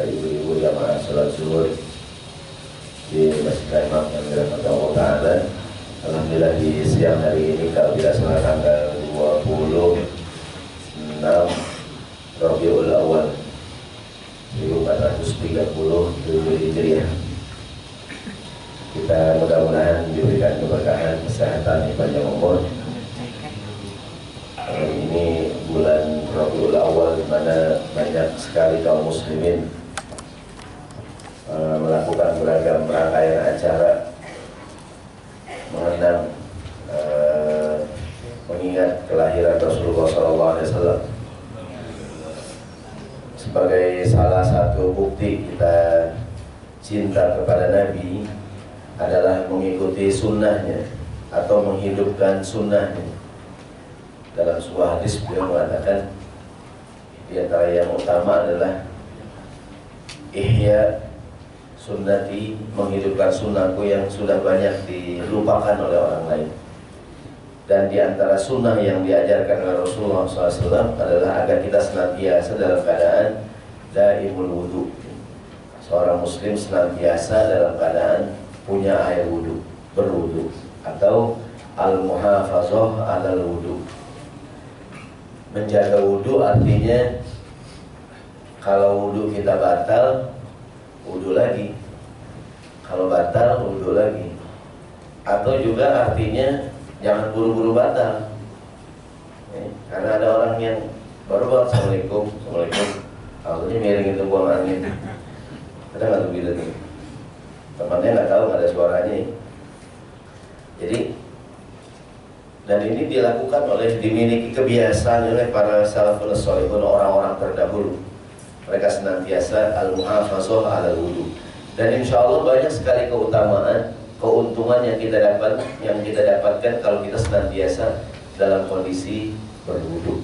ibu-ibu jamaah sholat zuhur di Masjid Imam yang dirahmati Allah Ta'ala. Alhamdulillah di siang hari ini kalau dilaksanakan tanggal 26 Rabiul Awal 1430 Hijriah. Kita mudah-mudahan diberikan keberkahan, kesehatan, panjang umur. Ini bulan Rabiul Awal di mana banyak sekali kaum muslimin melakukan beragam rangkaian acara mengenang mengingat kelahiran Rasulullah SAW. Sebagai salah satu bukti kita cinta kepada Nabi adalah mengikuti sunnahnya atau menghidupkan sunnahnya. Dalam sebuah hadis beliau mengatakan di antara yang utama adalah ihya sunnati, menghidupkan sunnahku yang sudah banyak dilupakan oleh orang lain. Dan di antara sunnah yang diajarkan oleh Rasulullah SAW adalah agar kita senantiasa dalam keadaan daimul wudu. Seorang muslim senantiasa dalam keadaan punya air wudu, berwudu, atau al-muhafazah alal wudu. Menjaga wudu artinya kalau wudu kita batal, wudu lagi. Kalau batal, wudu lagi. Atau juga artinya jangan buru-buru batal. Karena ada orang yang baru banget assalamualaikum, assalamualaikum, akhirnya miring itu buang angin. Ada nggak tuh gitu tuh? Temannya nggak tahu, nggak ada suaranya. Jadi dan ini dilakukan dimiliki kebiasaan oleh para salafun sholihun, orang-orang terdahulu. Mereka senantiasa al-muhafazah ala wudu. Dan insya Allah banyak sekali keutamaan, keuntungan yang kita dapatkan kalau kita senantiasa dalam kondisi berwudu.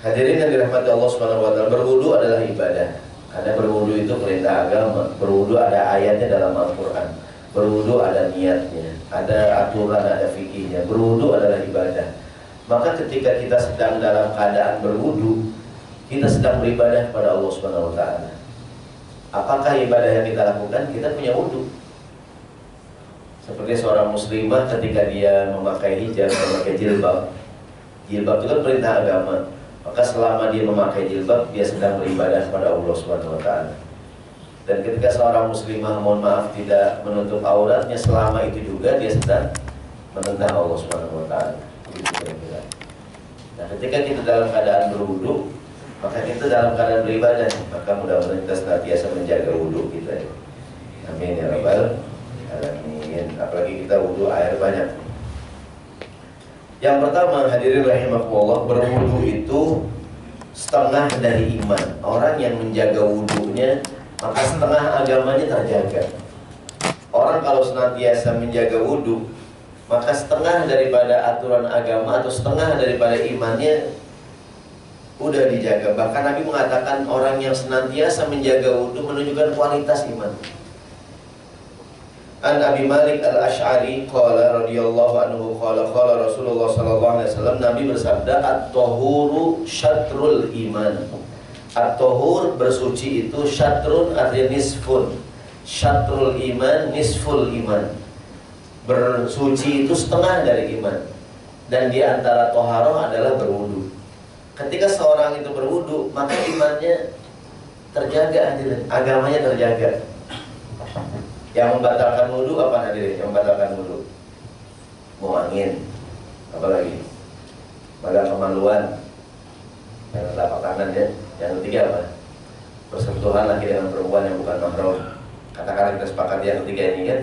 Hadirin yang dirahmati Allah Subhanahu wa taala, berwudu adalah ibadah. Karena berwudu itu perintah agama. Berwudu ada ayatnya dalam Al-Qur'an. Berwudu ada niatnya, ada aturan, ada fikihnya. Berwudu adalah ibadah. Maka ketika kita sedang dalam keadaan berwudu, kita sedang beribadah kepada Allah Subhanahu wa taala. Apakah ibadah yang kita lakukan? Kita punya wudu. Seperti seorang muslimah ketika dia memakai hijab, memakai jilbab. Jilbab itu kan perintah agama. Maka selama dia memakai jilbab, dia sedang beribadah kepada Allah Subhanahu wa taala. Dan ketika seorang muslimah, mohon maaf, tidak menutup auratnya, selama itu juga dia sedang menentang Allah Subhanahu wa taala. Nah, ketika kita dalam keadaan berwudu, maka kita dalam keadaan beribadah. Maka mudah-mudahan kita senantiasa menjaga wudu kita. Amin ya rabbal alamin. Apalagi kita wudu air banyak. Yang pertama, hadirin rahimakumullah, berwudu itu setengah dari iman. Orang yang menjaga wudunya, maka setengah agamanya terjaga. Orang kalau senantiasa menjaga wudu, maka setengah daripada aturan agama atau setengah daripada imannya udah dijaga. Bahkan Nabi mengatakan orang yang senantiasa menjaga wudu menunjukkan kualitas iman. An Abi Malik Al-Asy'ari qala radhiyallahu anhu qala Rasulullah sallallahu alaihi wasallam, Nabi bersabda, at-tahuru syatrul iman. At-tahur bersuci itu syatrun artinya nisfun. Syatrul iman nisful iman. Bersuci itu setengah dari iman. Dan di antara toharoh adalah berwudu. Ketika seorang itu berwudu, maka imannya terjaga, hadirin. Agamanya terjaga. Yang membatalkan wudu apa, hadirin? Yang membatalkan wudu, buang angin, apalagi badan kemaluan, yang telapak tangan ya. Yang ketiga apa? Bersentuhan lagi dengan perempuan yang bukan mahram. Katakanlah kita sepakat yang ketiga ini kan.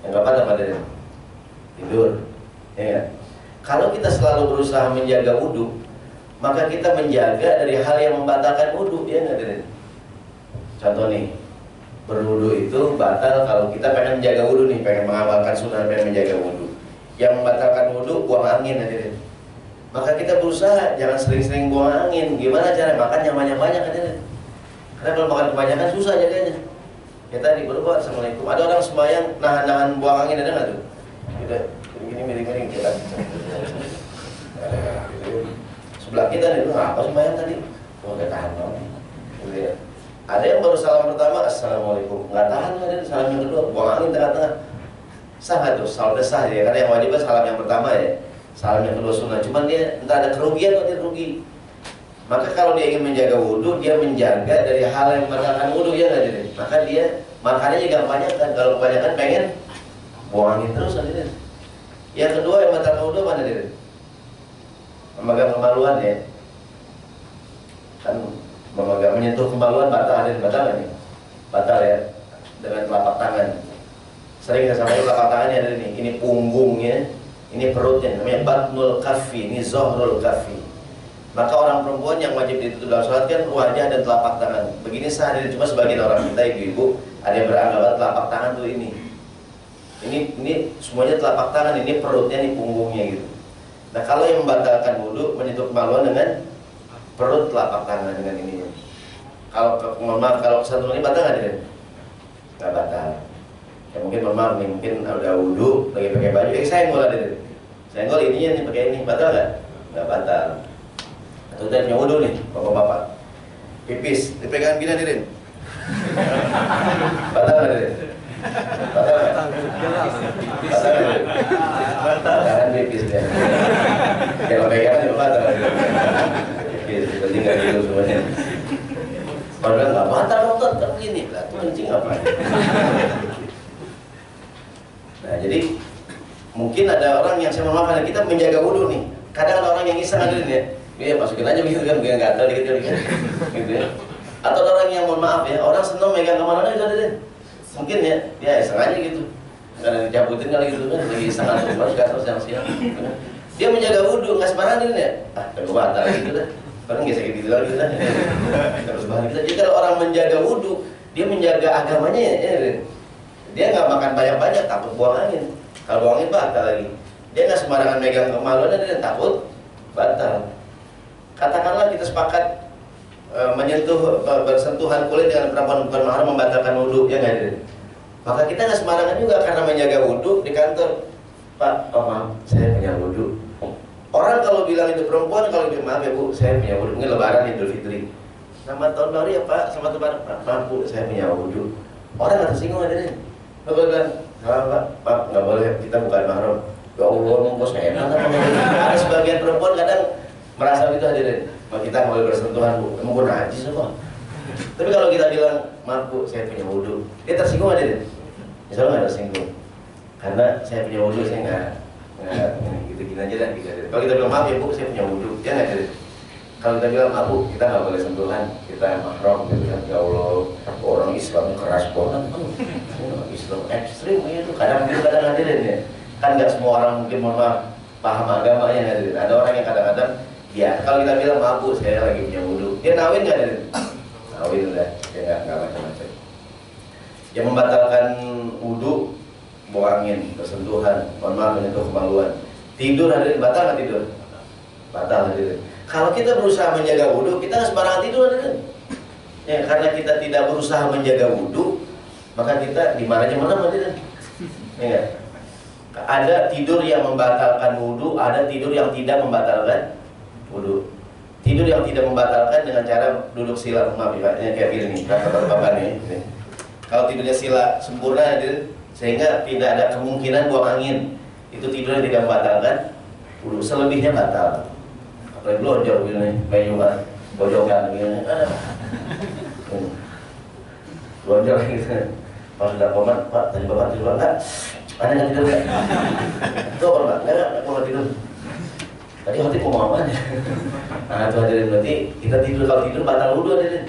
Yang keempat apa, hadirin? Tidur, ya kan? Kalau kita selalu berusaha menjaga wudu, maka kita menjaga dari hal yang membatalkan wudu, ya nggak, hadirin? Contoh nih, berwudu itu batal kalau kita pengen menjaga wudu nih, pengen mengamalkan sunnah, pengen menjaga wudu. Yang membatalkan wudu, buang angin, hadirin. Maka kita berusaha jangan sering-sering buang angin. Gimana cara makan yang banyak-banyak, hadirin? Karena kalau makan kebanyakan susah jaganya. Ya tadi berubah, assalamualaikum. Ada orang sembahyang nahan-nahan buang angin, ada nggak tuh? Kita gini miring-miring kita. Sebelah kita nih, apa sembahyang tadi? Wah, nggak tahan banget. Gitu ya. Ada yang baru salam pertama, assalamualaikum, nggak tahan, ada salam yang kedua, buang angin tengah-tengah. Sah nggak tuh? Salamnya sah ya, karena yang wajib salam yang pertama ya, salam yang kedua sunnah. Cuman dia entah ada kerugian atau dia rugi. Maka kalau dia ingin menjaga wudhu, dia menjaga dari hal yang membatalkan wudhu ya nggak jadi. Maka dia makannya juga kebanyakan. Kalau kebanyakan pengen buang angin terus hadirin. Yang kedua yang membatalkan wudhu mana hadirin? Memegang kemaluan ya. Kan memegang menyentuh kemaluan batal hadirin, batal nggak nih? Batal ya, dengan telapak tangan. Sering saya sampaikan telapak tangannya ada ini punggungnya, ini perutnya, namanya batnul kafi, ini zohrul kafi. Maka orang perempuan yang wajib ditutup dalam sholat kan wajah dan telapak tangan. Begini sehari, cuma sebagian orang kita ibu-ibu ada yang beranggapan telapak tangan tuh ini semuanya telapak tangan, ini perutnya, ini punggungnya gitu. Nah kalau yang membatalkan wudhu menyentuh kemaluan dengan perut telapak tangan dengan ini. Kalau mohon maaf kalau satu ini batal nggak dia? Nggak batal. Ya mungkin mohon maaf nih, mungkin udah wudhu lagi pakai baju, senggol ada dia. Senggol ininya nih pakai ini, batal nggak? Nggak batal. Atau kita punya wudhu nih, bapak-bapak. Pipis, dipegang gini hadirin. Batal nggak dia? Batal nggak? Batal nggak? Batal kan pipis dia. Kalau pegangan juga batal. Berarti nggak gitu semuanya. Kalau bilang nggak batal dokter, kan begini lah, itu kencing apa? Nah jadi mungkin ada orang yang saya mohon maaf, kita menjaga wudhu nih. Kadang ada orang yang iseng hadirin ya, dia masukin aja begitu kan, biar nggak tahu dikit-dikit, gitu ya. Atau ada orang yang mohon maaf ya, orang senang megang kemana-mana gitu hadirin. Mungkin ya, dia iseng aja gitu, nggak ada dicabutin kali gitu kan, lagi iseng atau baru nggak tahu siang-siang. Dia menjaga wudhu, nggak sembarangan ini ya, kalau batal gitu dah. Orang nggak sakit gitu lagi kan, terus bahan kita. Jadi kalau orang menjaga wudhu, dia menjaga agamanya ya. Dia nggak makan banyak-banyak, takut buang angin. Kalau buang angin batal lagi. Dia nggak sembarangan megang kemaluannya, dia takut batal. Katakanlah kita sepakat menyentuh bersentuhan kulit dengan perempuan bukan mahram membatalkan wudhu, ya nggak ada. Maka kita nggak sembarangan juga karena menjaga wudhu di kantor. Pak, oh maaf, saya punya wudhu. Orang kalau bilang itu perempuan, kalau dia maaf ya bu, saya punya wudhu. Mungkin lebaran Idul Fitri. Selamat tahun baru ya pak, selamat lebaran. Maaf bu, saya punya wudhu. Orang nggak tersinggung ada nih. Kalau bilang, pak, nggak boleh, kita bukan mahram. Ya Allah, bos nggak enak. Ada sebagian perempuan kadang merasa gitu hadirin. Kita nggak boleh bersentuhan bu, emang gue najis apa? Tapi kalau kita bilang, maaf bu, saya punya wudhu, dia tersinggung hadirin. Misalnya nggak tersinggung, karena saya punya wudhu, saya nggak gitu-gini aja dah gitu. Kalau kita bilang maaf ya bu, saya punya wudhu, dia nggak hadirin. Kalau kita bilang maaf bu, kita nggak boleh sentuhan, kita mahram gitu kan. Ya Allah, orang Islam keras banget, Islam ekstrim itu kadang hadirin ya. Kan nggak semua orang mungkin mohon maaf paham agamanya hadirin. Ada orang yang kadang-kadang ya kalau kita bilang maaf bu, saya lagi punya wudhu, dia nawin nggak hadirin? Nawin udah, dia nggak macam-macam. Yang membatalkan wudhu, buang angin, bersentuhan, mohon maaf menyentuh kemaluan. Tidur hadirin, batal nggak tidur? Batal hadirin. Kalau kita berusaha menjaga wudhu, kita nggak sembarangan tidur hadirin. Ya, karena kita tidak berusaha menjaga wudhu, maka kita dimarahin mana hadirin? Ya, ada tidur yang membatalkan wudhu, ada tidur yang tidak membatalkan wudhu. Tidur yang tidak membatalkan dengan cara duduk sila, maaf ya, kayak gini nih, kata bapak nih. Kalau tidurnya sila sempurna hadirin, sehingga tidak ada kemungkinan buang angin, itu tidur yang tidak membatalkan wudhu. Selebihnya batal. Apalagi blonjor begini, bayungan, bojokan begini, blonjor gitu. Kalau sudah komat, pak, tadi bapak tidur enggak? Ada nggak tidur nggak? Itu apa pak? Enggak, aku nggak tidur. Tadi hati mau ngomong apa? Nah itu hadirin, berarti kita tidur, kalau tidur batal wudhu hadirin.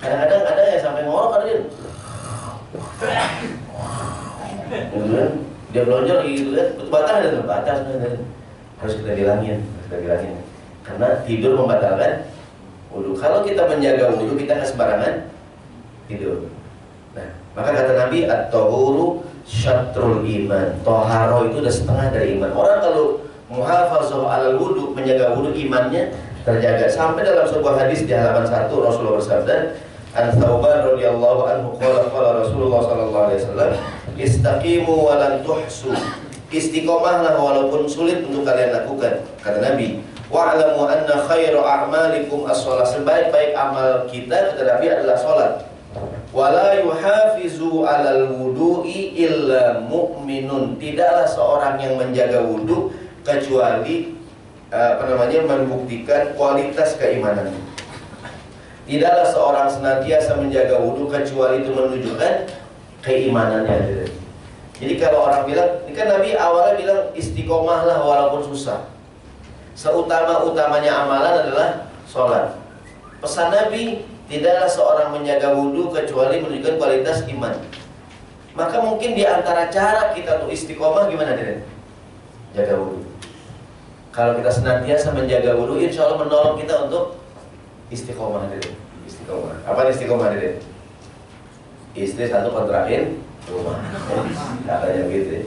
Kadang-kadang ada yang sampai ngorok hadirin. Kemudian dia blonjor gitu kan, batal hadirin, batal sebenarnya. Harus kita bilangin. Karena tidur membatalkan wudhu. Kalau kita menjaga wudhu, kita nggak sembarangan tidur. Nah, maka kata Nabi, at-tahuru syatrul iman. Toharo itu udah setengah dari iman. Orang kalau muhafazah alal wudhu, menjaga wudhu, imannya terjaga. Sampai dalam sebuah hadis di halaman 1 Rasulullah bersabda, An Thauban radhiyallahu anhu qala Rasulullah sallallahu alaihi wasallam, istaqimu wa lan tuhsu. Istiqomahlah walaupun sulit untuk kalian lakukan. Kata Nabi, Wa'lamu anna khairu a'malikum as-shalah. Sebaik-baik amal kita, kata Nabi, adalah salat. Wala yuhafizu 'alal wudu'i illa mu'minun. Tidaklah seorang yang menjaga wudu kecuali membuktikan kualitas keimanannya. Tidaklah seorang senantiasa menjaga wudu kecuali itu menunjukkan keimanannya. Jadi kalau orang bilang, ini kan Nabi awalnya bilang istiqomahlah walaupun susah. Seutama-utamanya amalan adalah sholat. Pesan Nabi, tidaklah seorang menjaga wudu kecuali menunjukkan kualitas iman. Maka mungkin di antara cara kita untuk istiqomah gimana, Deden? Jaga wudu. Kalau kita senantiasa menjaga wudu, insya Allah menolong kita untuk istiqomah, Deden. Istiqomah. Apa istiqomah, Deden? Istri satu kontrakin rumah. Katanya begitu ya.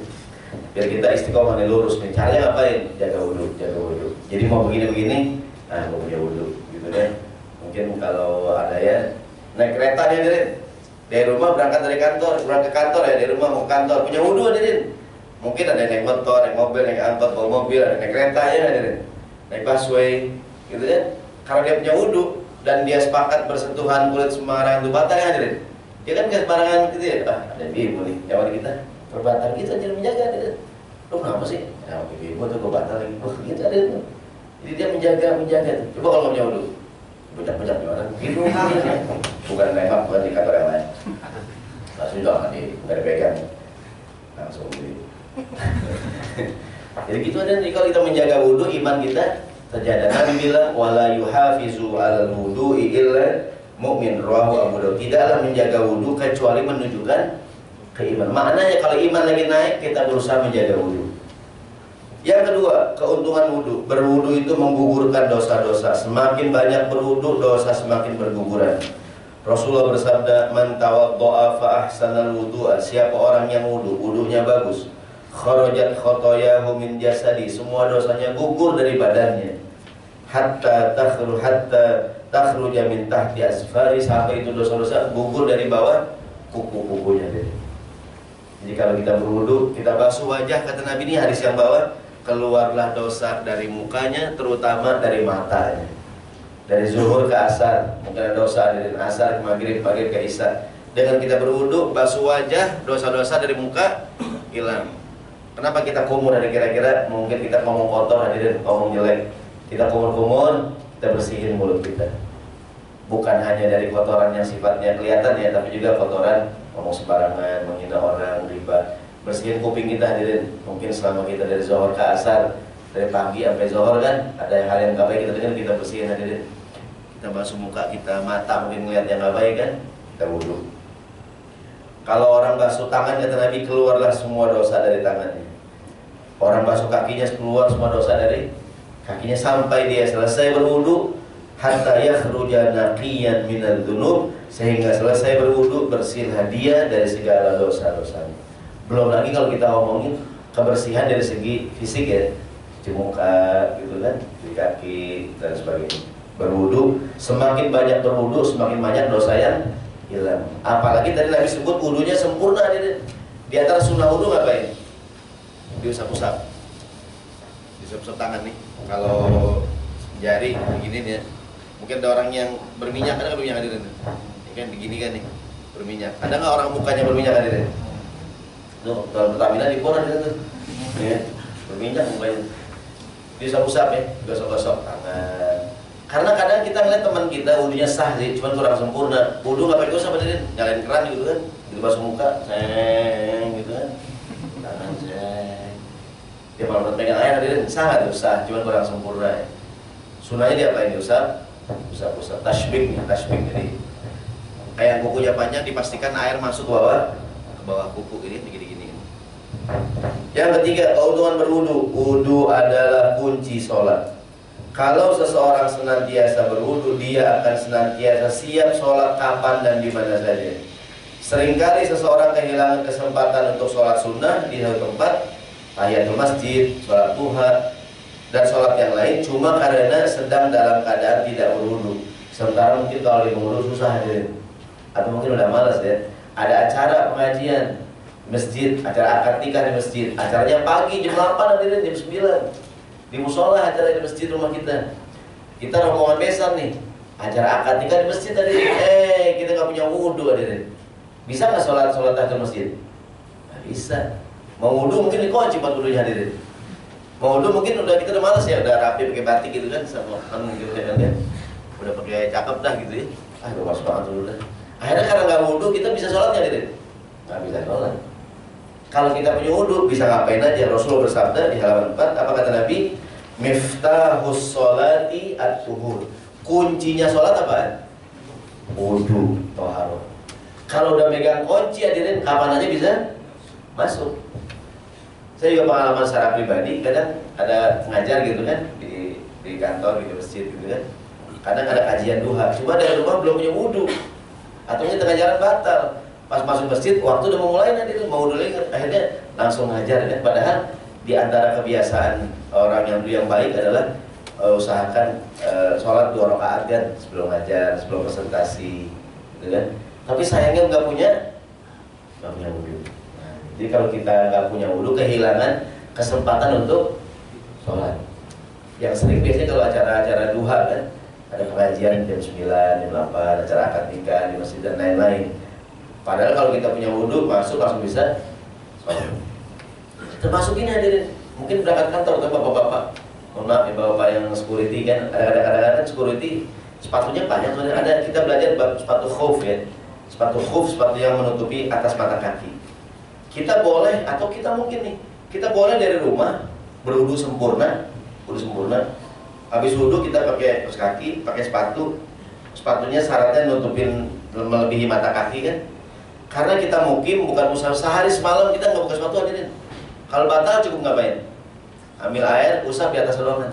Biar kita istiqomah nih, lurus nih. Caranya ngapain? Jaga wudu, jaga wudu. Jadi mau begini-begini, mau punya wudu, gitu deh. Mungkin kalau ada ya naik kereta nih, Deden. Dari rumah berangkat dari kantor, berangkat ke kantor ya, dari rumah mau ke kantor, punya wudu, Deden. Mungkin ada naik motor, naik mobil, naik angkot, bawa mobil, ada naik kereta ya, Deden. Naik busway, gitu ya. Kalau dia punya wudu dan dia sepakat bersentuhan kulit sembarang itu batal ya, Deden. Dia kan nggak sembarangan gitu ya. Ada ibu nih, zaman kita perbatal gitu aja menjaga, Deden. Lo kenapa sih? Ya, ibu tuh gue batal lagi. Oh, gitu ada. Jadi dia menjaga. Coba kalau nggak punya wudu, bejak-bejak orang gitu. Bukan nembak, bukan di kantor yang lain. Langsung jangan dipegang, langsung di. Jadi gitu ada. Kalau kita menjaga wudu, iman kita terjaga. Nabi bilang wala yuhafizu 'alal wudu'i illa mu'min, rawahu Abu Daud. Tidaklah menjaga wudu kecuali menunjukkan keimanan. Maknanya kalau iman lagi naik, kita berusaha menjaga wudu. Yang kedua, keuntungan wudu. Berwudu itu menggugurkan dosa-dosa. Semakin banyak berwudu, dosa semakin berguguran. Rasulullah bersabda, "Man tawaddo'a fa ahsanal wudu'a." Siapa orang yang wudu, wudunya bagus, kharajat khotoyahu min jasadi. Semua dosanya gugur dari badannya. Hatta takhruja min tahti asfari. Sampai itu dosa-dosa gugur dari bawah kuku-kukunya. Jadi kalau kita berwudu, kita basuh wajah, kata Nabi ini hadis yang bawah, keluarlah dosa dari mukanya, terutama dari matanya. Dari zuhur ke asar, mungkin ada dosa dari asar ke maghrib ke isya. Dengan kita berwudu, basuh wajah, dosa-dosa dari muka hilang. Kenapa kita kumur? Ada kira-kira mungkin kita ngomong kotor, hadirin, ngomong jelek. Kita kumur-kumur, kita bersihin mulut kita. Bukan hanya dari kotoran yang sifatnya kelihatan ya, tapi juga kotoran ngomong sembarangan, menghina orang, riba. Bersihin kuping kita, hadirin. Mungkin selama kita dari zuhur ke asar, dari pagi sampai zuhur kan, ada hal yang gak baik kita dengar, kita bersihin, hadirin. Kita basuh muka kita, mata mungkin ngeliat yang gak baik kan, kita wudu. Kalau orang basuh tangan, kata Nabi, keluarlah semua dosa dari tangannya. Orang basuh kakinya, keluar semua dosa dari kakinya. Sampai dia selesai berwudu, hatta yakhruja naqiyan minadz dzunub, sehingga selesai berwudu, bersihlah dia dari segala dosa-dosanya. Belum lagi kalau kita ngomongin kebersihan dari segi fisik ya, di muka gitu kan, di kaki dan sebagainya. Berwudu, semakin banyak berwudu, semakin banyak dosa yang hilang. Apalagi tadi Nabi sebut wudunya sempurna. Di antara sunnah wudu ngapain? Diusap-usap, diusap-usap tangan nih. Kalau jari begini nih ya. Mungkin ada orang yang berminyak, ada nggak berminyak hadirin? Ini kan begini kan nih, berminyak. Ada nggak orang mukanya berminyak hadirin? Tuh, kalau Pertamina di koran itu, ya, berminyak mukanya. Diusap-usap ya, gosok-gosok tangan. Karena kadang kita ngeliat teman kita wudunya sah sih, cuma kurang sempurna. Wudu nggak pakai gosok, hadirin, nyalain keran gitu kan, gitu basuh muka, gitu kan, tangan dia malah pegang air, hadirin, sah tuh, sah, cuma kurang sempurna ya. Sunahnya dia apain? Diusap, usap-usap, tashbik. Jadi kayak kukunya panjang, dipastikan air masuk ke bawah kuku ini, gini. Yang ketiga, keuntungan berwudu. Wudu adalah kunci sholat. Kalau seseorang senantiasa berwudu, dia akan senantiasa siap sholat kapan dan di mana saja. Seringkali seseorang kehilangan kesempatan untuk sholat sunnah di satu tempat, tahiyatul masjid, sholat duha, dan sholat yang lain, cuma karena sedang dalam keadaan tidak berwudu. Sementara mungkin kalau dia berwudu susah hadirin, atau mungkin udah malas ya. Ada acara pengajian masjid, acara akad nikah di masjid, acaranya pagi jam 8 hadirin, jam 9. Di musola acara di masjid rumah kita. Kita rombongan besan nih, acara akad nikah di masjid tadi. Kita nggak punya wudhu hadirin. Bisa nggak sholat tahiyatul masjid? Nggak bisa. Mau wudhu mungkin dikunci buat wudhunya hadirin. Mau wudhu mungkin kita udah malas ya, udah rapi pakai batik gitu kan, sama gitu kan ya. Udah pakai cakep dah gitu ya. Udah masuk banget dulu dah. Akhirnya karena nggak wudhu kita bisa sholat nggak hadirin? Nggak bisa sholat. Kalau kita punya wudhu bisa ngapain aja. Rasulullah bersabda di halaman 4, apa kata Nabi? Miftahus sholati at-tuhur. Kuncinya sholat apa? Wudhu, toharoh. Kalau udah megang kunci hadirin, kapan aja bisa masuk. Saya juga pengalaman secara pribadi, kadang ada ngajar gitu kan di kantor, di masjid gitu kan. Kadang ada kajian duha, cuma dari rumah belum punya wudhu, atau tengah jalan batal. Pas masuk masjid, waktu udah mau mulai nanti mau dulu, akhirnya langsung ngajar kan. Padahal di antara kebiasaan orang yang baik adalah usahakan sholat 2 rakaat kan sebelum ngajar, sebelum presentasi, gitu kan. Tapi sayangnya nggak punya wudhu. Jadi kalau kita nggak punya wudhu, kehilangan kesempatan untuk sholat. Yang sering biasanya kalau acara-acara duha kan, ada pengajian jam 9, jam 8, acara akad nikah di masjid dan lain-lain. Padahal kalau kita punya wudhu, masuk langsung bisa sholat. Termasuk ini hadirin, mungkin berangkat kantor kan bapak-bapak. Mohon maaf ya bapak yang security kan, kadang-kadang security sepatunya banyak. Ada kita belajar sepatu khuf ya, sepatu khuf, sepatu yang menutupi atas mata kaki. Kita boleh atau kita mungkin nih, kita boleh dari rumah berwudu sempurna, Habis wudhu kita pakai kaos kaki, pakai sepatu. Sepatunya syaratnya nutupin melebihi mata kaki kan. Karena kita mukim bukan usaha sehari semalam kita nggak buka sepatu hadirin. Kalau batal cukup ngapain? Ambil air, usap di atas ruangan.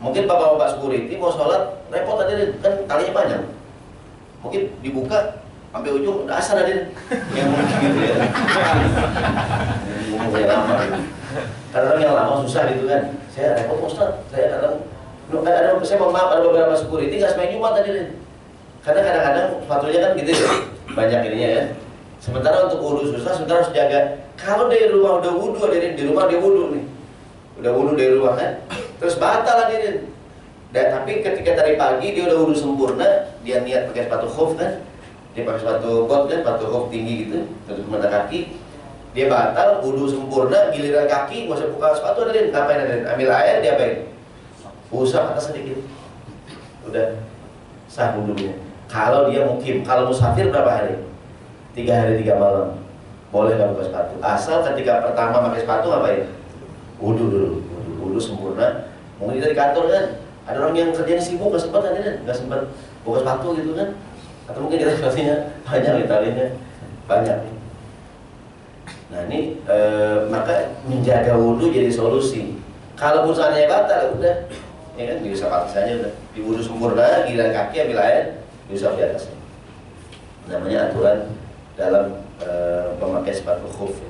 Mungkin bapak-bapak security mau sholat repot hadirin, kan talinya panjang. Mungkin dibuka sampai ujung udah asar hadirin. Yang gitu ya. Yang lama gitu. Kadang yang lama susah gitu kan. Saya repot Ustaz, saya mau maaf ada beberapa security nggak sampai Jumat hadirin. Karena kadang-kadang sepatunya kan gitu ya, banyak ininya ya. Sementara untuk wudhu susah, sementara harus jaga. Kalau dari rumah udah wudhu hadirin, di rumah dia wudhu nih, udah wudhu dari rumah kan, terus batal hadirin. Dan tapi ketika tadi pagi dia udah wudhu sempurna, dia niat pakai sepatu khuf kan, dia pakai sepatu bot kan, sepatu khuf tinggi gitu, tutup mata kaki, dia batal wudhu sempurna, giliran kaki nggak usah buka sepatu hadirin, ngapain hadirin? Ambil air, dia apain? Usap atas sedikit, udah sah wudhunya. Kalau dia mukim, kalau musafir berapa hari? 3 hari 3 malam. Boleh nggak buka sepatu. Asal ketika pertama pakai sepatu ngapain? Wudhu dulu, wudhu sempurna. Mungkin kita di kantor kan, ada orang yang kerjanya sibuk nggak sempat kan, nggak sempat buka sepatu gitu kan. Atau mungkin kita sepatunya banyak, talinya banyak. Nah ini maka menjaga wudhu jadi solusi. Kalau seandainya batal, udah, ya kan diusap atas saja udah. Di wudhu sempurna, giliran kaki ambil air, diusap di atasnya. Namanya aturan dalam memakai sepatu khuf.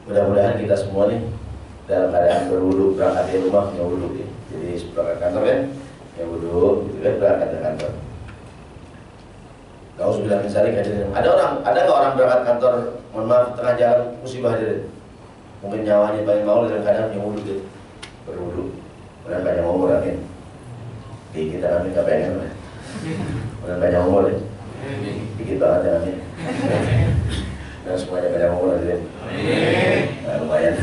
Mudah-mudahan kita semua nih dalam keadaan berwudu, berangkat dari rumah punya wudu ya. Jadi berangkat kantor kan, ya wudu, gitu kan, berangkat dari kantor. Gak usah bilang misalnya hadirin. Ada nggak orang berangkat kantor, mohon maaf tengah jalan musibah hadirin. Mungkin nyawanya paling mau dalam keadaan punya wudu gitu, berwudu, berangkat yang umur amin. Di kita amin nggak pengen lah. Berangkat yang umur ya. Dikit banget ya amin. Dan semuanya banyak umur aja. Nah, lumayan.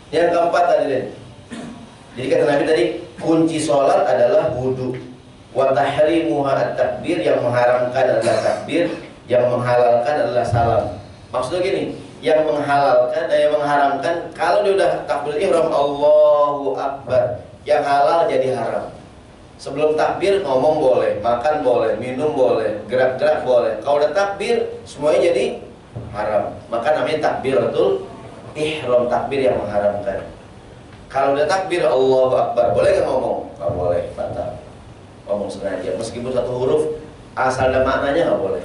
Yang keempat tadi deh. Jadi kata Nabi tadi, kunci sholat adalah wudhu. Wa tahrimuha at-takbir, yang mengharamkan adalah takbir, yang menghalalkan adalah salam. Maksudnya gini, yang menghalalkan dan yang mengharamkan, kalau dia udah takbir ihram Allahu Akbar, yang halal jadi haram. Sebelum takbir ngomong boleh, makan boleh, minum boleh, gerak-gerak boleh. Kalau udah takbir semuanya jadi haram. Maka namanya takbiratul ihram, takbir yang mengharamkan. Kalau udah takbir Allahu Akbar, boleh nggak ngomong? Nggak boleh, batal. Ngomong sengaja, meskipun satu huruf asal ada maknanya nggak boleh.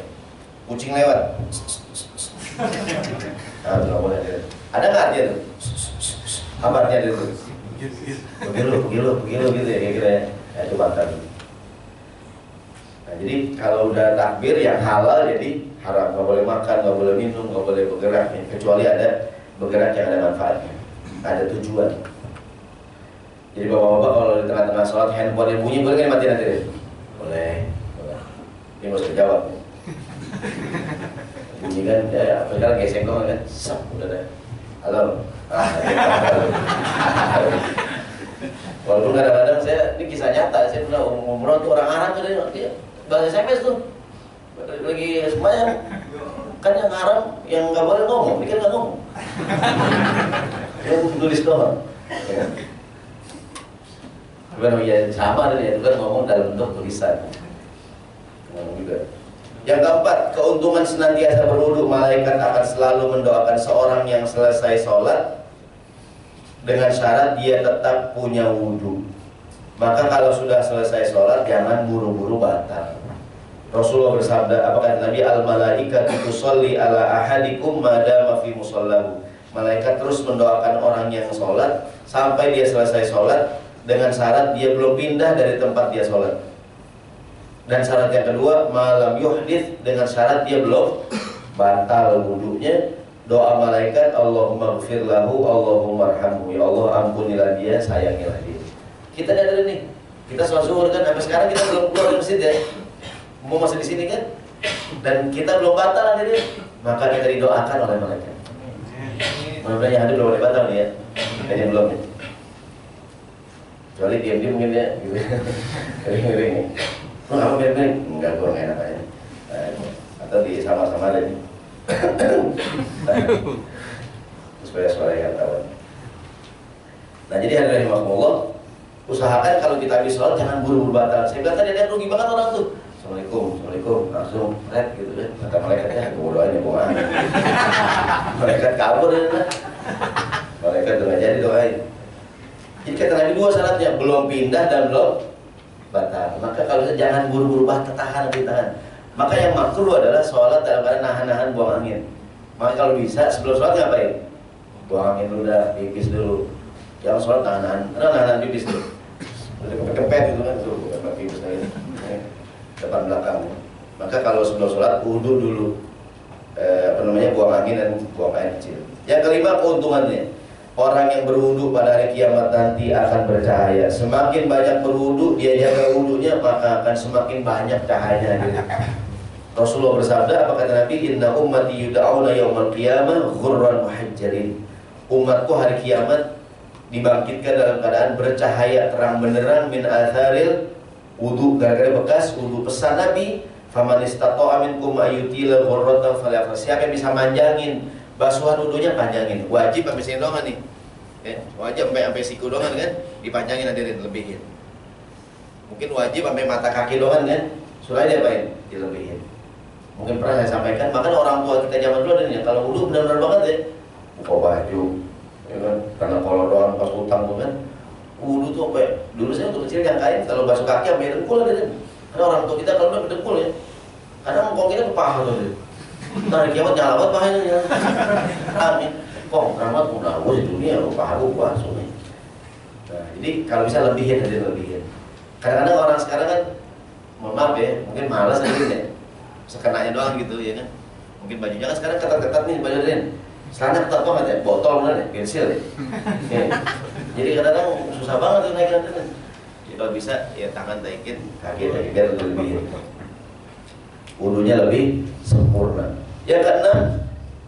Kucing lewat, nah itu nggak boleh. Ada nggak artinya tuh? Apa artinya itu? Begitu gitu ya kira-kira ya. Itu batal. Nah, jadi kalau udah takbir yang halal jadi haram, nggak boleh makan, nggak boleh minum, nggak boleh bergerak ya. Kecuali ada bergerak yang ada manfaatnya, ada tujuan. Jadi bapak-bapak kalau di tengah-tengah sholat handphone yang bunyi boleh kan mati nanti? Boleh. Ini nggak usah jawab. Bunyi kan, ya padahal geseng doang kan, sap udah deh. Halo. Walaupun kadang-kadang ini kisah nyata, saya pernah umroh tuh orang Arab tuh dia bahas SMS tuh lagi sembahyang, kan yang Arab yang nggak boleh ngomong, dia kan nggak ngomong, dia tulis doang. Bukan ya sama dan itu kan ngomong dalam bentuk tulisan. Ngomong juga. Yang keempat, keuntungan senantiasa berwudu. Malaikat akan selalu mendoakan seorang yang selesai sholat dengan syarat dia tetap punya wudu. Maka kalau sudah selesai sholat jangan buru-buru batal. Rasulullah bersabda, apa kata Nabi? Al-malaikatu tusolli ala ahadikum madama fi musallahu. Malaikat terus mendoakan orang yang sholat sampai dia selesai sholat, dengan syarat dia belum pindah dari tempat dia sholat. Dan syarat yang kedua, malam yuhdits, dengan syarat dia belum batal wudunya. Doa malaikat, Allahumma gfir lahu, Allahumma arhamhu, ya Allah ampunilah dia, sayangilah dia. Kita ada nih, kita sholat zuhur kan, sampai sekarang kita belum keluar dari masjid ya, mau masih di sini kan, dan kita belum batal ada dia, maka kita didoakan oleh malaikat. Mudah-mudahan yang ada belum ada batal nih ya, kayaknya belum nih. Kecuali diam-diam mungkin ya, gitu. Kering-kering nih. Apa biar-biar? Enggak, gue nggak enak aja. Atau di sama-sama aja nih. Supaya suaranya tahu. Nah jadi hadirin rahimakumullah, usahakan kalau kita habis sholat jangan buru-buru batal. Saya bilang tadi ada rugi banget orang tuh. Assalamualaikum, langsung red gitu kan. Kata malaikatnya, gue doain ya bunga. Malaikat kabur ya. Malaikat udah nggak jadi doain. Jadi kata Nabi dua syaratnya, belum pindah dan belum batal. Maka kalau jangan buru-buru batal, tahan. Maka yang makruh adalah sholat dalam keadaan nahan-nahan buang angin. Maka kalau bisa sebelum sholat ngapain? Buang angin dulu dah, pipis dulu. Jangan sholat nahan pipis dulu. Udah kepepet gitu kan, tuh kepepet pipis lagi. Depan belakang. Maka kalau sebelum sholat wudu dulu, buang angin dan buang air kecil. Yang kelima, keuntungannya, orang yang berwudu pada hari kiamat nanti akan bercahaya. Semakin banyak berwudu, dia jaga wudunya, maka akan semakin banyak cahayanya. Rasulullah bersabda, apa kata Nabi? Inna ummati yud'auna yaumal qiyamah ghurran muhajjalin. Umatku hari kiamat dibangkitkan dalam keadaan bercahaya terang benderang min atharil wudu, gara-gara bekas wudu. Pesan Nabi, faman istata'a minkum ayyutila ghurratan falyaf'al. Siapa yang bisa manjangin basuhan wudunya, panjangin. Wajib sampai sini doang nih. Ya, wajib sampai siku doang kan, dipanjangin hadirin, lebihin. Mungkin wajib sampai mata kaki doang kan, surah diapain? Dilebihin. Mungkin pernah saya sampaikan, makanya orang tua kita zaman dulu ada kalau wudu benar-benar banget ya, buka baju, ya kan, karena kalau doang pas utang tuh kan, wudu tuh sampai dulu saya waktu kecil nyangkain kalau basuh kaki sampai dengkul ada. Karena orang tua kita kalau udah dengkul ya, kadang ngomong kita ke paha tuh. Nah hari kiamat nyala banget pahanya ya. Amin. Kok keramat udah gue di dunia, lu paha gue basuh nih. Nah jadi kalau bisa lebihin aja lebihin. Kadang-kadang orang sekarang kan, mohon maaf ya, mungkin malas aja ya. Sekenanya doang gitu ya kan. Mungkin bajunya kan sekarang ketat-ketat nih baju Rin. Celana ketat banget ya, botol bener ya, pensil ya. Ya. Jadi kadang-kadang susah banget tuh naikin kan. Ya, kalau bisa ya tangan naikin, kaki naikin biar lebih wudunya lebih sempurna. Yang keenam,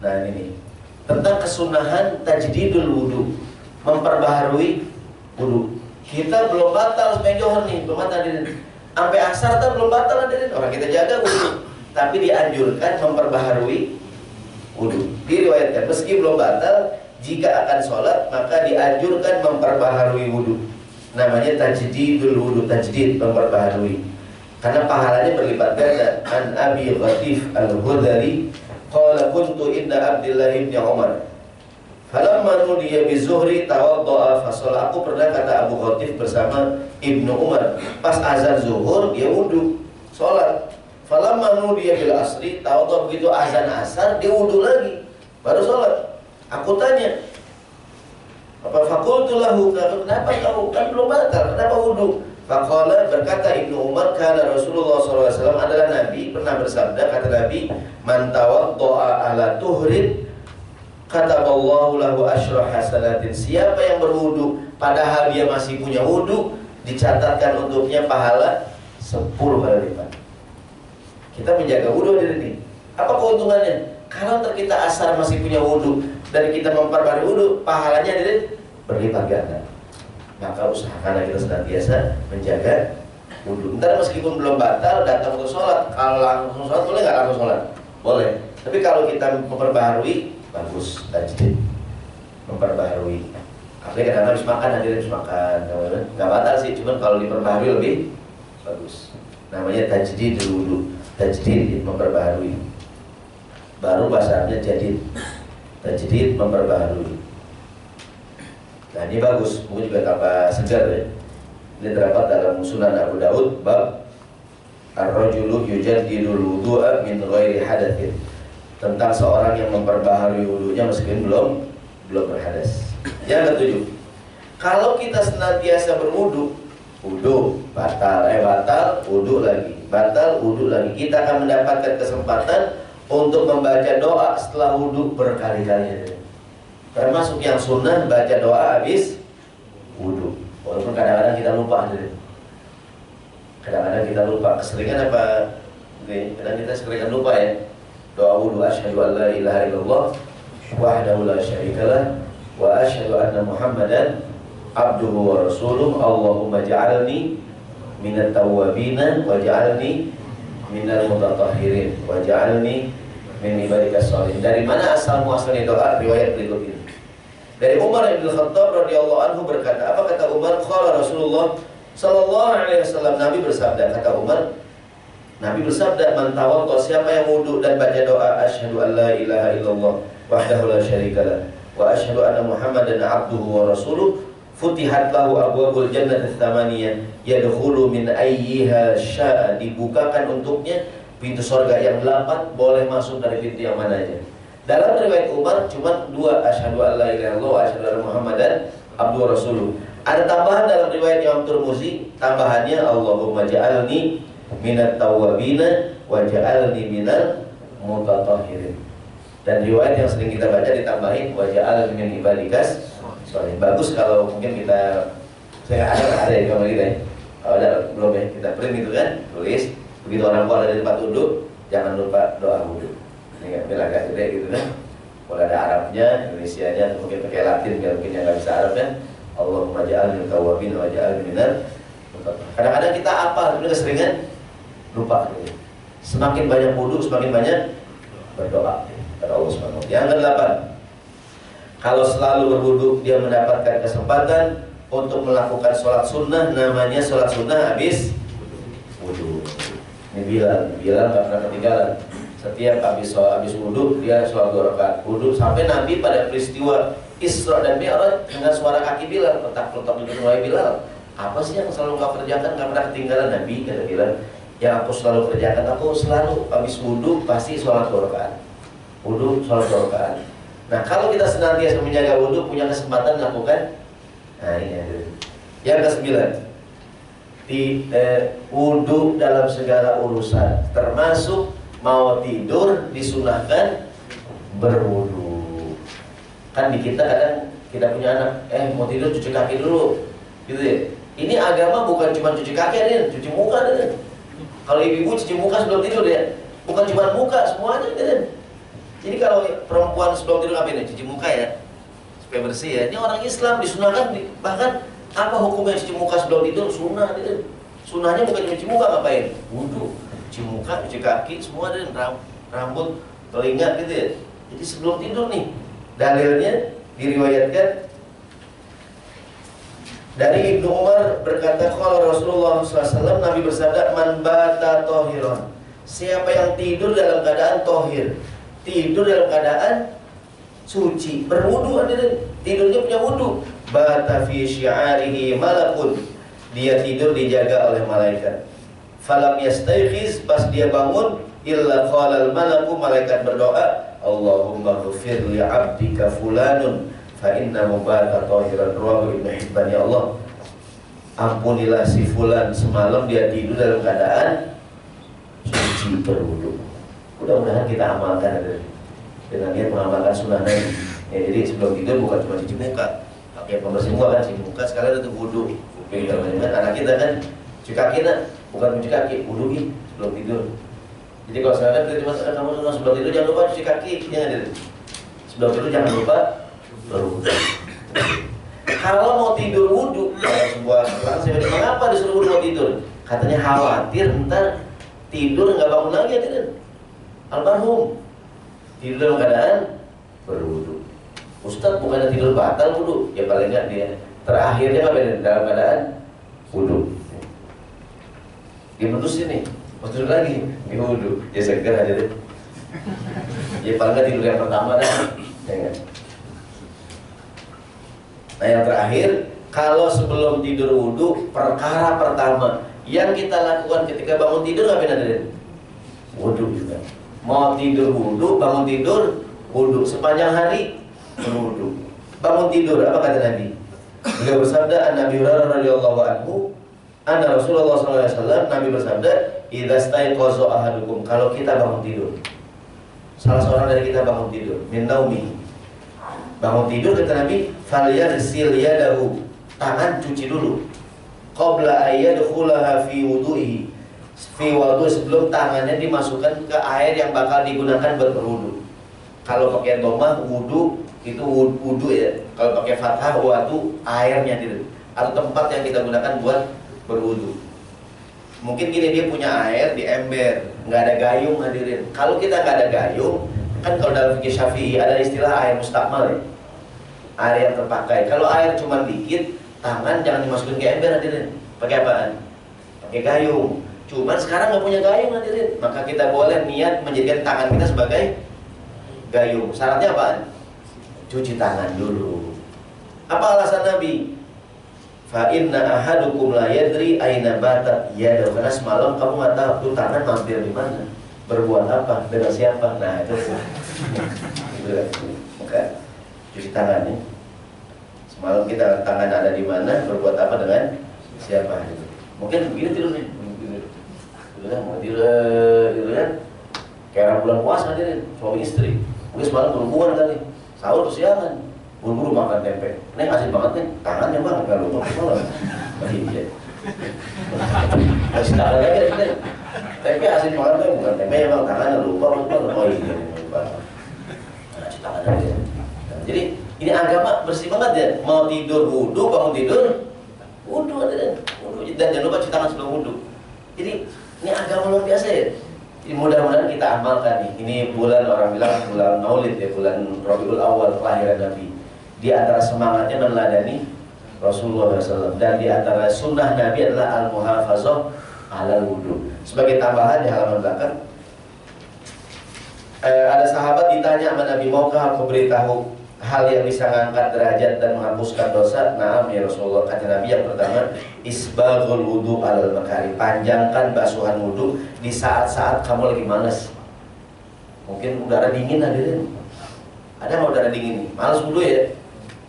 nah ini tentang kesunahan tajdidul wudu, memperbaharui wudu. Kita belum batal sampai johor nih, belum batal hadirin. Sampai asar kan belum batal hadirin. Orang kita jaga wudu, tapi dianjurkan memperbaharui wudu. Diriwayatkan meski belum batal, jika akan sholat maka dianjurkan memperbaharui wudu. Namanya tajdidul wudu, tajdid, memperbaharui. Karena pahalanya berlipat ganda. An Abi Ghatif Al-Hudari qala kuntu inda Abdullah ibn Umar falamma nudiya bizuhri tawadda'a fasalla. Aku pernah, kata Abu Ghatif, bersama Ibnu Umar, pas azan zuhur dia wudu sholat. Falamma nudiya bil asri tawadda'a, begitu azan asar dia wudu lagi baru sholat. Aku tanya, apa fakultu lahu, kenapa kau kan belum batal, kenapa wudu? Faqala, berkata Ibnu Umar, kana Rasulullah SAW, adalah Nabi pernah bersabda, kata Nabi, man tawadda'a ala tuhrin, kataballahu lahu asyra hasanatin. Siapa yang berwudu padahal dia masih punya wudu, dicatatkan untuknya pahala 10 kali lipat. Kita menjaga wudu diri ini. Apa keuntungannya? Kalau kita asar masih punya wudu dan kita memperbarui wudu, pahalanya jadi berlipat ganda. Maka usahakan kita senantiasa menjaga wudu. Ntar meskipun belum batal, datang untuk sholat, kalau langsung sholat boleh nggak langsung sholat? Boleh. Tapi kalau kita memperbarui, bagus. Tajdid memperbarui. Artinya kadang habis makan, hadirin habis makan, nggak batal sih. Cuman kalau diperbarui lebih bagus. Namanya tajdid wudu. Tajdid memperbarui. Baru bahasanya jadid. Tajdid memperbarui. Nah ini bagus, mungkin juga tambah segar ya. Ini terdapat dalam Sunan Abu Daud bab ar-rajulu yujaddidul wudu'a min ghairi hadatsin, tentang seorang yang memperbaharui wudunya meskipun belum berhadas. Yang ketujuh, kalau kita senantiasa berwudu, wudu batal, wudu lagi, batal, wudu lagi, kita akan mendapatkan kesempatan untuk membaca doa setelah wudu berkali-kali. Termasuk yang sunnah baca doa habis wudu. Walaupun kadang-kadang kita lupa, kadang-kadang kita lupa. Keseringan apa? Oke, kadang kita seringan lupa ya. Doa wudu, asyhadu an la ilaha illallah wahdahu la syarikalah wa asyhadu anna Muhammadan abduhu wa rasuluh. Allahumma ja'alni minat tawwabina wa ja'alni minal mutatahhirin wa ja'alni min ibadikas sholihin. Dari mana asal muasalnya doa? Riwayat berikut ini. Dari Umar bin Khattab radhiyallahu anhu berkata, apa kata Umar? Qala Rasulullah sallallahu alaihi wasallam, Nabi bersabda, kata Umar, Nabi bersabda, man tawadda, siapa yang wudu dan baca doa asyhadu an la ilaha illallah wahdahu la syarikalah wa asyhadu anna Muhammadan abduhu wa rasuluh, futihat lahu abwabul jannati tsamaniyah yadkhulu min ayyiha syaa, dibukakan untuknya pintu surga yang 8, boleh masuk dari pintu yang mana aja. Dalam riwayat Umar cuma 2, asyhadu an la ilaha illallah wa asyhadu anna Muhammadan abduhu wa rasuluh. Ada tambahan dalam riwayat Imam Tirmidzi, tambahannya Allahumma ja'alni minat tawwabina wa ja'alni minal mutatahhirin. Dan riwayat yang sering kita baca ditambahin wa ja'alni min ibadikas sholihin. Bagus kalau mungkin kita, saya ada ya kamar kita ya. Kalau ada belum ya, kita print gitu kan, tulis. Begitu orang keluar dari tempat duduk, jangan lupa doa wudu. Ini kan biar agak gede gitu kan. Kalau ada Arabnya, Indonesianya, mungkin pakai Latin biar mungkin yang nggak bisa Arab kan. Allahumma ja'alni tawwabin wa ja'alni minal mutatahhirin. Kadang-kadang kita apa, sebenarnya keseringan lupa gitu. Semakin banyak wudu, semakin banyak berdoa kepada Allah Subhanahu wa taala. Yang ke-8, kalau selalu berwudu dia mendapatkan kesempatan untuk melakukan sholat sunnah, namanya sholat sunnah habis wudu. Ini Bilal nggak pernah ketinggalan. Setiap habis wudu dia sholat 2 rakaat wudu, sampai Nabi pada peristiwa Isra dan Mi'raj dengan suara kaki Bilal, letak-letak di mulai Bilal. Apa sih yang selalu kau kerjakan? Nggak pernah ketinggalan Nabi, kata Bilal. Yang aku selalu kerjakan, aku selalu habis wudu pasti sholat 2 rakaat. Wudu sholat 2 rakaat. Nah kalau kita senantiasa menjaga wudu, punya kesempatan melakukan. Nah ini yang ke-9, wudu dalam segala urusan, termasuk mau tidur disunahkan berwudu. Kan di kita kadang kita punya anak, mau tidur cuci kaki dulu, gitu ya. Ini agama bukan cuma cuci kaki, ada cuci muka, ada. Kalau ibu-ibu cuci muka sebelum tidur ya, bukan cuma muka, semuanya ada. Jadi kalau perempuan sebelum tidur ngapain? Cuci muka ya, supaya bersih ya. Ini orang Islam disunahkan, bahkan apa hukumnya cuci muka sebelum tidur? Sunnah, gitu. Sunnahnya bukan cuci muka, ngapain? Wudu, cuci muka, cuci kaki, semua ada, rambut, telinga, gitu ya. Jadi sebelum tidur nih. Dalilnya diriwayatkan dari Ibnu Umar berkata, kalau Rasulullah SAW, Nabi bersabda, man bata tohiron, siapa yang tidur dalam keadaan tohir, tidur dalam keadaan suci, berwudu, tidurnya punya wudu, bata fi syi'arihi malakun, dia tidur dijaga oleh malaikat. Falam yastayqiz, pas dia bangun, illa qalal malaku, malaikat berdoa, Allahumma ghfir li 'abdika fulanun fa innahu bata tahiran, rawahu Ibnu Hibban. Ya Allah, ampunilah si fulan, semalam dia tidur dalam keadaan suci, berwudu. Mudah-mudahan kita amalkan dengan niat mengamalkan sunnah Nabi. Ya, jadi sebelum tidur bukan cuma cuci muka, pakai pembersih muka kan, cuci muka sekalian untuk wudhu. Anak kita kan cuci kaki bukan cuci kaki, wudhu sebelum tidur. Jadi kalau sekarang kamu sebelum tidur jangan lupa cuci kaki, ya, sebelum tidur jangan lupa berwudhu. Kalau mau tidur wudhu, sebuah keterangan mengapa disuruh wudhu mau tidur? Katanya khawatir ntar tidur nggak bangun lagi, ya tidak? Almarhum tidur dalam keadaan berwudhu. Ustaz bukannya tidur batal wudhu? Ya paling nggak dia terakhirnya apa dalam keadaan wudhu. Dia putus ini, putus lagi di wudhu. Ya segera aja deh. Ya paling nggak tidur yang pertama dah. Ya, nah yang terakhir, kalau sebelum tidur wudhu, perkara pertama yang kita lakukan ketika bangun tidur ngapain hadirin? Wudhu juga. Mau tidur wudhu, bangun tidur wudhu, sepanjang hari berwudhu. Bangun tidur apa kata Nabi? Beliau bersabda, An-Nabi Hurairah radhiyallahu anhu, anna Rasulullah SAW, Nabi bersabda, idza staiqaza ahadukum, kalau kita bangun tidur, salah seorang dari kita bangun tidur, min naumi, bangun tidur kata Nabi, falyaghsil yadahu, tangan cuci dulu, qabla ayyadkhulaha fi wudu'ihi, fi wudu, sebelum tangannya dimasukkan ke air yang bakal digunakan buat berwudu. Kalau pakai domah wudu itu wudu ya. Kalau pakai fathah wudu airnya gitu. Atau tempat yang kita gunakan buat berwudu. Mungkin gini, dia punya air di ember, nggak ada gayung hadirin. Kalau kita nggak ada gayung, kan kalau dalam fikih Syafi'i ada istilah air mustakmal ya. Air yang terpakai. Kalau air cuma dikit, tangan jangan dimasukin ke ember hadirin. Pakai apaan? Pakai gayung. Cuman sekarang nggak punya gayung hadirin, maka kita boleh niat menjadikan tangan kita sebagai gayung. Syaratnya apaan? Cuci tangan dulu. Apa alasan Nabi? Fa inna ahadukum la yadri aina batat yadahu, karena semalam kamu nggak tahu tuh tangan mampir di mana, berbuat apa, dengan siapa. Nah itu maka cuci tangan nih. Semalam kita tangan ada di mana, berbuat apa dengan siapa. Mungkin begini tidurnya, mau tidur kan kayak orang bulan puasa hadirin, suami istri. Mungkin semalam berhubungan kali, sahur kesiangan, buru-buru makan tempe. Ini asin banget nih, tangannya banget kalau lupa malam. Iya. Kasih tangan lagi deh. Tempe asin banget nih, bukan tempe ya bang, tangannya lupa. Oh iya, lupa. Kasih tangan lagi. Jadi ini agama bersih banget ya. Mau tidur wudu, bangun tidur wudu hadirin. Dan jangan lupa cuci tangan sebelum wudu. Jadi ini agama luar biasa ya. Jadi mudah-mudahan kita amalkan nih. Ini bulan, orang bilang bulan Maulid ya, bulan Rabiul Awal kelahiran Nabi. Di antara semangatnya meneladani Rasulullah SAW. Dan di antara sunnah Nabi adalah al-muhafazah ala wudu. Sebagai tambahan di halaman belakang, ada sahabat ditanya sama Nabi, maukah aku beritahu hal yang bisa mengangkat derajat dan menghapuskan dosa? Naam ya Rasulullah. Kata Nabi, yang pertama, isbaghul wudu alal makari, panjangkan basuhan wudu di saat-saat kamu lagi malas. Mungkin udara dingin hadirin. Ada mau udara dingin nih, malas wudu ya.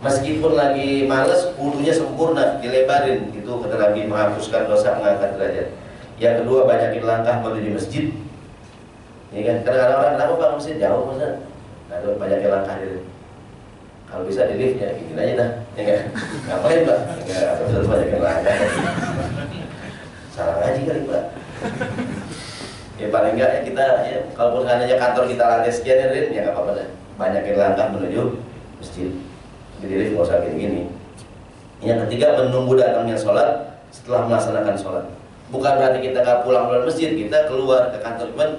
Meskipun lagi malas, wudunya sempurna, dilebarin. Itu kata Nabi, menghapuskan dosa, mengangkat derajat. Yang kedua, banyakin langkah menuju masjid. Ini kan kadang-kadang orang kenapa Pak masjid jauh masa? Nah, itu banyakin langkah hadirin. Kalau bisa di lift ya, gini aja dah, ya nggak? Ngapain Pak? Nggak, harus banyakin langkah. Salah ngaji kali Pak. Ya paling nggak ya kita, ya, kalaupun hanya kantor kita lantai sekian ya, ya nggak apa-apa dah. Banyakin langkah menuju masjid. Jadi lift nggak usah gini-gini. Yang ketiga, menunggu datangnya sholat setelah melaksanakan sholat. Bukan berarti kita nggak pulang dari masjid, kita keluar ke kantor cuman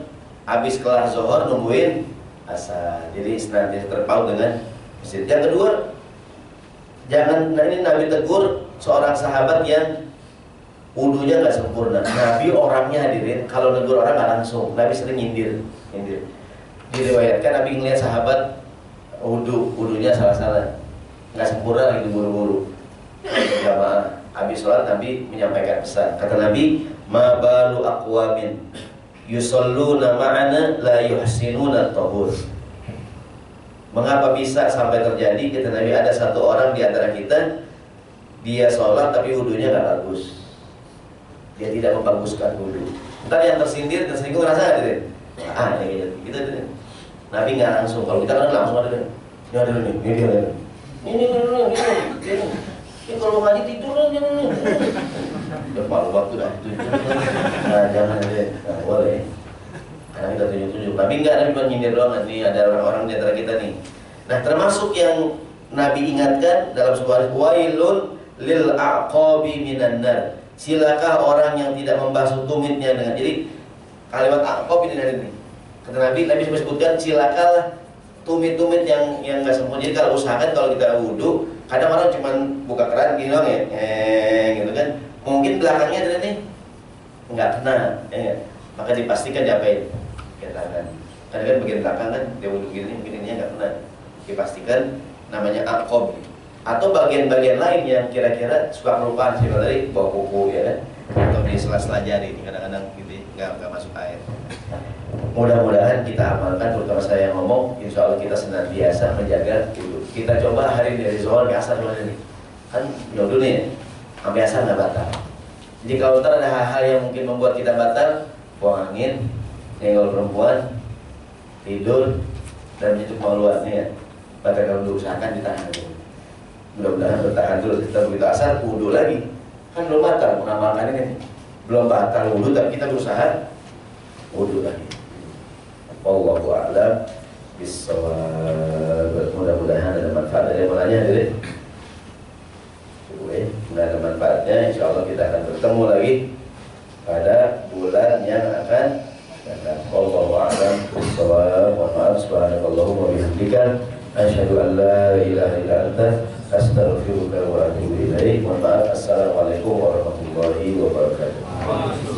habis kelar zuhur nungguin asar. Jadi senantiasa terpaut dengan masjid. Yang kedua, jangan, nah ini Nabi tegur seorang sahabat yang wudunya nggak sempurna. Nabi orangnya hadirin, kalau negur orang nggak langsung. Nabi sering nyindir. Diriwayatkan Nabi ngeliat sahabat wudunya salah-salah, nggak sempurna, lagi buru-buru jamaah. Habis sholat Nabi menyampaikan pesan. Kata Nabi, ma balu aqwamin yusalluna ma'ana la yuhsinuna at-tahur. Mengapa bisa sampai terjadi? Kata Nabi, ada satu orang di antara kita, dia sholat tapi wudunya nggak bagus. Dia tidak membaguskan wudu. Ntar yang tersinggung ngerasa nggak deh? Ah, ini gitu. Nabi nggak langsung. Kalau kita kan langsung ada deh. Ya ada nih, ini dia. Ini. Ini kalau ngaji tidur nih. Udah malu waktu dah itu. Nah, jangan deh, nggak boleh. Karena kita tunjuk-tunjuk. Nabi enggak, Nabi cuma nyindir doang. Nih ada orang-orang di antara kita nih. Nah, termasuk yang Nabi ingatkan dalam sebuah wailun lil aqabi minan nar. Silakan orang yang tidak membasuh tumitnya dengan, jadi kalimat aqab ini. Kata Nabi sebutkan silakanlah tumit-tumit yang nggak sempurna. Jadi kalau usahakan kalau kita wudhu, kadang orang cuma buka keran gini doang ya, gitu kan. Mungkin belakangnya ada nih nggak kena, ya. Maka dipastikan diapain? Tangan. Karena kan bagian belakang kan dia wudhu gini, mungkin ininya nggak kena. Dipastikan namanya aqab. Atau bagian-bagian lain yang kira-kira suka kelupaan sih tadi, bawa kuku ya kan, atau di sela-sela jari kadang-kadang gitu nggak masuk air. Mudah-mudahan kita amalkan, terutama saya yang ngomong, insya Allah kita senantiasa menjaga wudhu. Kita coba hari dari zuhur ke asar dulu nih, kan wudhu nih, sampai asar nggak batal. Jadi kalau ntar ada hal-hal yang mungkin membuat kita batal, buang angin, nyenggol perempuan, tidur, dan menyentuh kemaluannya ya, maka kalau usahakan ditahan dulu. Mudah-mudahan bertahan dulu. Kita begitu asar wudhu lagi, kan belum batal mengamalkan ini, belum batal wudhu tapi kita berusaha wudhu lagi. Wallahu a'lam bishawab. Mudah-mudahan ada manfaat. Ada yang mau nanya deh? Cukup ya, nggak ada manfaatnya. Insya Allah kita akan bertemu lagi pada bulan yang akan datang. Wallahu a'lam bishawab. Mohon maaf. Subhanakallahumma wa bihamdika, asyhadu an la ilaha illa anta, astaghfiruka wa atubu ilaik. Mohon maaf. Assalamualaikum warahmatullahi wabarakatuh.